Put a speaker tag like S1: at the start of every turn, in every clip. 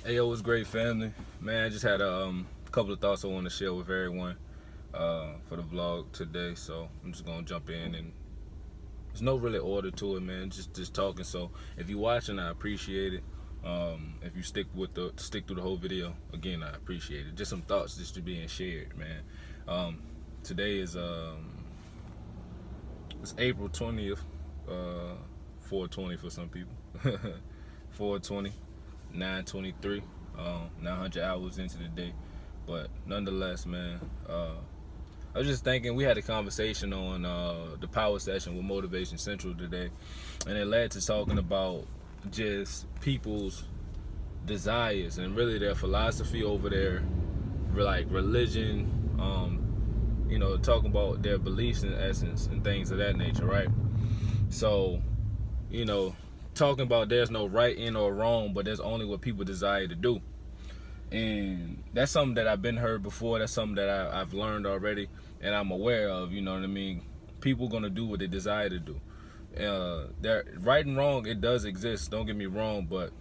S1: Hey, yo, what's great, family? Man, I just had a couple of thoughts I want to share with everyone for the vlog today. So I'm just gonna jump in, and there's no really order to it, man. Just talking. So if you're watching, I appreciate it. If you stick through the whole video, again, I appreciate it. Just some thoughts just to being shared, man. Today is it's April 20th, 420 for some people, 420. 9:23, 900 hours into the day, but nonetheless, man, I was just thinking, we had a conversation on the power session with Motivation Central today, and it led to talking about just people's desires and really their philosophy over their like religion, talking about their beliefs in essence and things of that nature, right? So, you know, talking about there's no right in or wrong, but there's only what people desire to do. And that's something that I've been heard before. That's something that I've learned already and I'm aware of, you know what I mean? People gonna do what they desire to do. Right and wrong, it does exist. Don't get me wrong, but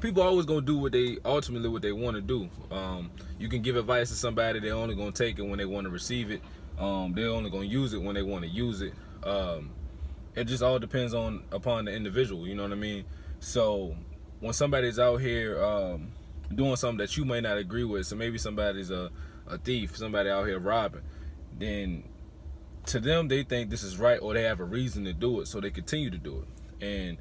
S1: people always gonna do what they want to do. You can give advice to somebody, they're only gonna take it when they want to receive it. They're only gonna use it when they want to use it. It just all depends upon the individual, you know what I mean? So when somebody's out here doing something that you may not agree with, so maybe somebody's a thief, somebody out here robbing, then to them they think this is right, or they have a reason to do it, so they continue to do it. And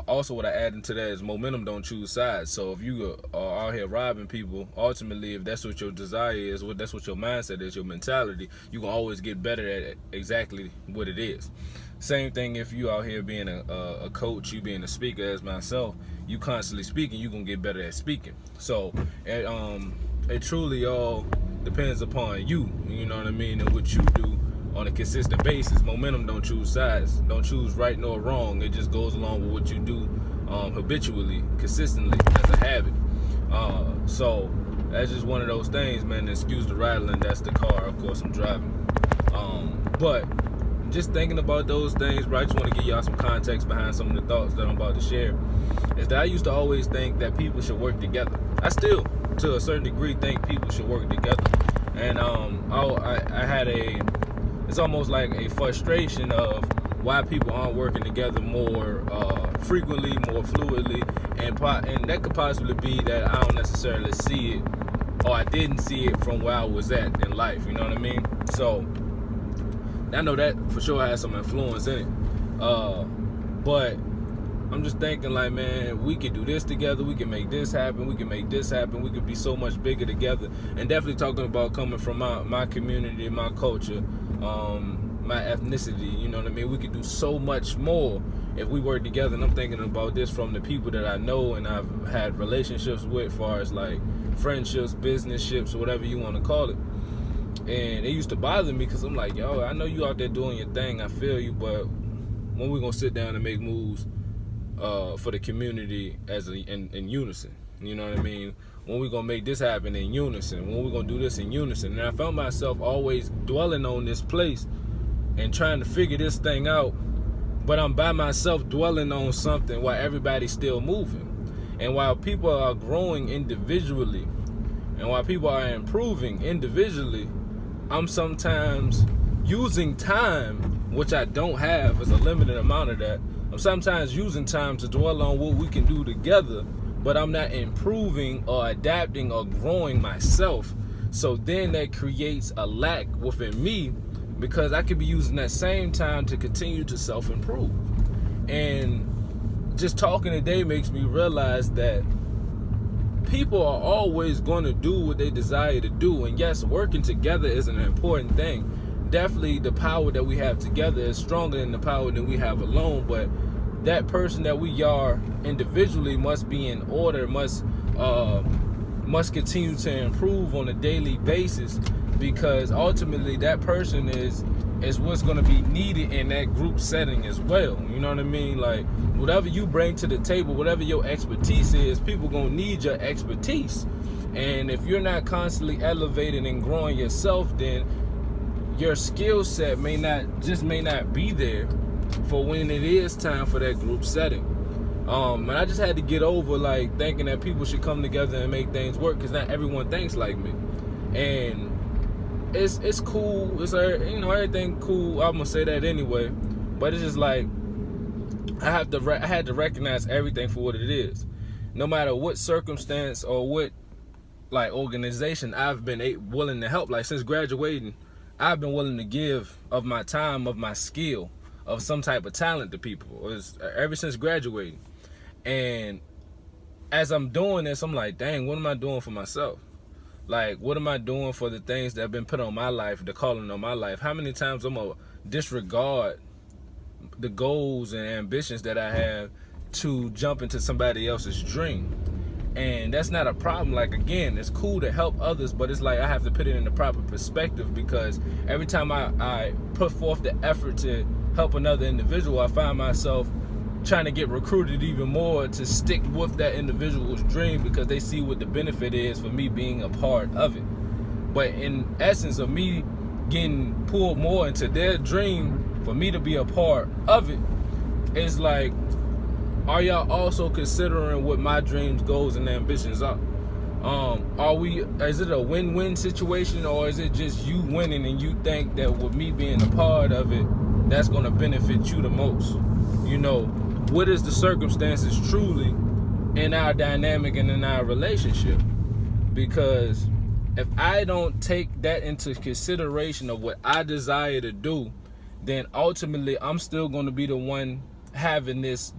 S1: also what I add into that is momentum don't choose sides. So if you are out here robbing people, ultimately, if that's what your desire is, that's what your mindset is, your mentality, you can always get better at exactly what it is. Same thing if you out here being a coach, you being a speaker as myself, you constantly speaking, you gonna get better at speaking. So it truly all depends upon you, you know what I mean, and what you do on a consistent basis. Momentum don't choose sides, don't choose right nor wrong. It just goes along with what you do habitually, consistently, as a habit. So that's just one of those things, man. Excuse the rattling, that's the car, of course, I'm driving. But just thinking about those things, bro, I just want to give y'all some context behind some of the thoughts that I'm about to share. Is that I used to always think that people should work together. I still, to a certain degree, think people should work together. And I had it's almost like a frustration of why people aren't working together more frequently, more fluidly, and that could possibly be that I don't necessarily see it, or I didn't see it from where I was at in life, you know what I mean? So I know that for sure has some influence in it, but I'm just thinking, like, man, we could do this together, we can make this happen, we could be so much bigger together. And definitely talking about coming from my community, my culture, my ethnicity, you know what I mean, we could do so much more if we work together. And I'm thinking about this from the people that I know and I've had relationships with, as far as like friendships, business ships, whatever you want to call it. And it used to bother me because I'm like, yo, I know you out there doing your thing, I feel you, but when we gonna sit down and make moves for the community in unison, you know what I mean? When we gonna make this happen in unison? When we gonna do this in unison? And I found myself always dwelling on this place and trying to figure this thing out, but I'm by myself dwelling on something while everybody's still moving. And while people are growing individually, and while people are improving individually, I'm sometimes using time, which I don't have, as a limited amount of that. I'm sometimes using time to dwell on what we can do together, but I'm not improving or adapting or growing myself. So then that creates a lack within me, because I could be using that same time to continue to self-improve. And just talking today makes me realize that people are always going to do what they desire to do. And yes, working together is an important thing. Definitely the power that we have together is stronger than the power that we have alone, but that person that we are individually must be in order, must continue to improve on a daily basis, because ultimately that person is what's going to be needed in that group setting as well. You know what I mean? Like, whatever you bring to the table, whatever your expertise is, people going to need your expertise. And if you're not constantly elevating and growing yourself, then your skill set may not be there for when it is time for that group setting. And I just had to get over like thinking that people should come together and make things work, because not everyone thinks like me. And it's cool. It's everything cool. I'm gonna say that anyway, but it's just like I had to recognize everything for what it is, no matter what circumstance or what like organization I've been willing to help. Like since graduating, I've been willing to give of my time, of my skill, of some type of talent to people. Ever since graduating. And as I'm doing this, I'm like, dang, what am I doing for myself? Like, what am I doing for the things that have been put on my life, the calling on my life? How many times I'm going to disregard the goals and ambitions that I have to jump into somebody else's dream? And that's not a problem. Like, again, it's cool to help others, but it's like I have to put it in the proper perspective, because every time I put forth the effort to help another individual, I find myself trying to get recruited even more to stick with that individual's dream, because they see what the benefit is for me being a part of it. But in essence of me getting pulled more into their dream for me to be a part of it, it's like, are y'all also considering what my dreams, goals, and ambitions are? Is it a win-win situation, or is it just you winning and you think that with me being a part of it, that's going to benefit you the most? You know, what is the circumstances truly in our dynamic and in our relationship? Because if I don't take that into consideration of what I desire to do, then ultimately I'm still going to be the one having this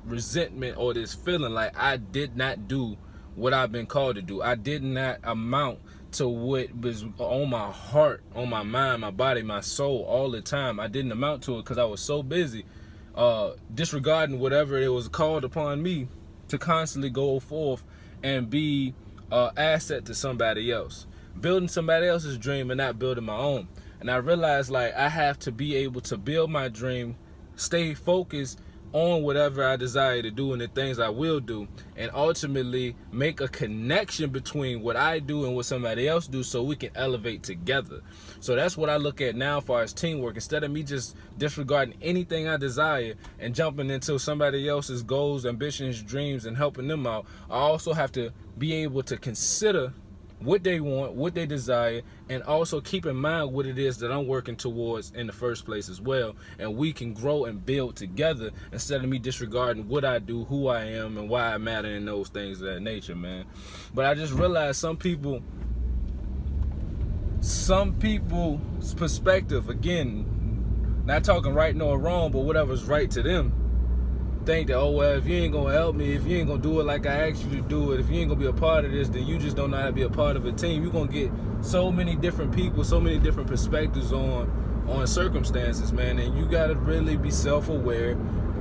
S1: resentment or this feeling like I did not do what I've been called to do. I did not amount to what was on my heart, on my mind, my body, my soul all the time. I didn't amount to it because I was so busy disregarding whatever it was called upon me to constantly go forth and be an asset to somebody else, building somebody else's dream and not building my own. And I realized like I have to be able to build my dream, stay focused on whatever I desire to do and the things I will do, and ultimately make a connection between what I do and what somebody else do, so we can elevate together. So that's what I look at now as far as teamwork. Instead of me just disregarding anything I desire and jumping into somebody else's goals, ambitions, dreams, and helping them out, I also have to be able to consider what they want, what they desire, and also keep in mind what it is that I'm working towards in the first place as well. And we can grow and build together instead of me disregarding what I do, who I am, and why I matter, and those things of that nature, man. But I just realized some people's perspective, again, not talking right nor wrong, but whatever's right to them, think that, oh well, if you ain't gonna help me, if you ain't gonna do it like I asked you to do it, if you ain't gonna be a part of this, then you just don't know how to be a part of a team. You're gonna get so many different people, so many different perspectives on circumstances, man. And you gotta really be self-aware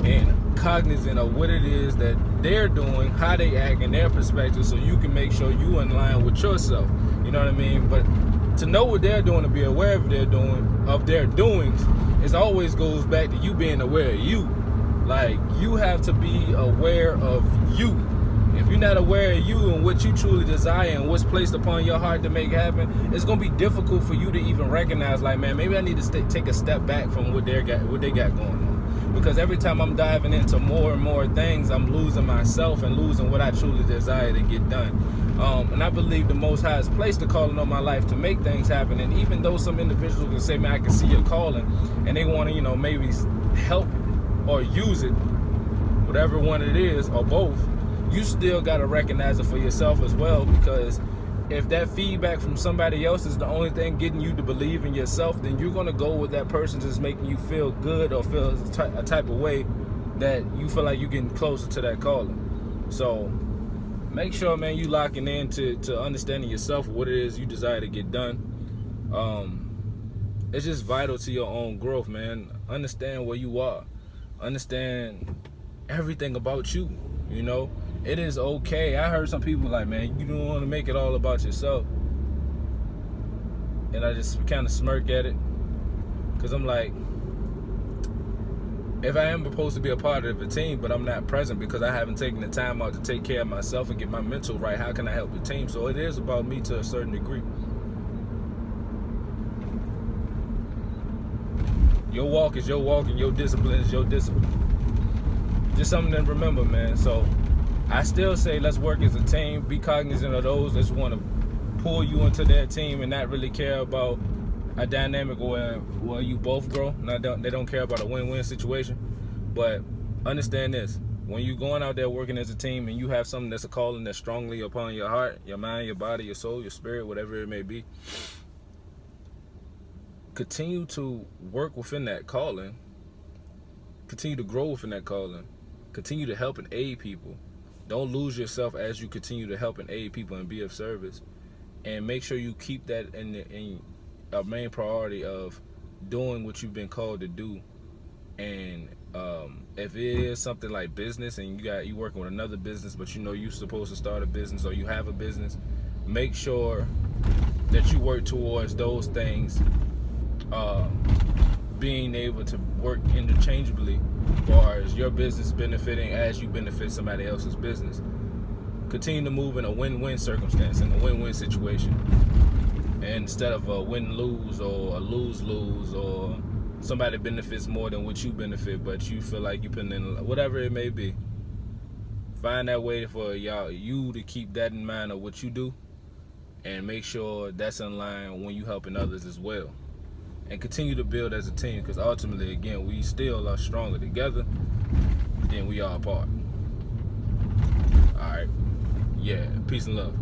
S1: and cognizant of what it is that they're doing, how they act, and their perspective, so you can make sure you in line with yourself. You know what I mean? But to know what they're doing, to be aware of their doings, it always goes back to you being aware of you. Like, you have to be aware of you. If you're not aware of you and what you truly desire and what's placed upon your heart to make happen, it's gonna be difficult for you to even recognize, like, man, maybe I need to take a step back from what they got going on. Because every time I'm diving into more and more things, I'm losing myself and losing what I truly desire to get done. And I believe the Most High has placed a calling on my life to make things happen. And even though some individuals can say, man, I can see your calling, and they want to, maybe help or use it, whatever one it is, or both, you still got to recognize it for yourself as well. Because if that feedback from somebody else is the only thing getting you to believe in yourself, then you're going to go with that person just making you feel good or feel a type of way that you feel like you're getting closer to that calling. So make sure, man, you locking in to understanding yourself, what it is you desire to get done. It's just vital to your own growth, man. Understand where you are. Understand everything about you. It is okay. I heard some people like, man, you don't want to make it all about yourself. And I just kind of smirk at it, because I'm like, if I am supposed to be a part of a team, but I'm not present because I haven't taken the time out to take care of myself and get my mental right, how can I help the team? So it is about me to a certain degree. Your walk is your walk, and your discipline is your discipline. just something to remember, man. So I still say let's work as a team. Be cognizant of those that want to pull you into their team and not really care about a dynamic where you both grow. They don't care about a win-win situation. But understand this: when you're going out there working as a team and you have something that's a calling that's strongly upon your heart, your mind, your body, your soul, your spirit, whatever it may be, continue to work within that calling. Continue to grow within that calling. Continue to help and aid people. Don't lose yourself as you continue to help and aid people and be of service. And make sure you keep that in a main priority of doing what you've been called to do. And if it is something like business and you working with another business, but you know you're supposed to start a business or you have a business, make sure that you work towards those things being able to work interchangeably as far as your business benefiting as you benefit somebody else's business. Continue to move in a win-win circumstance, in a win-win situation, and instead of a win-lose or a lose-lose, or somebody benefits more than what you benefit, but you feel like you putting in, whatever it may be. Find that way for you to keep that in mind of what you do, and make sure that's in line when you helping others as well. And continue to build as a team, because ultimately, again, we still are stronger together than we are apart. All right. Yeah. Peace and love.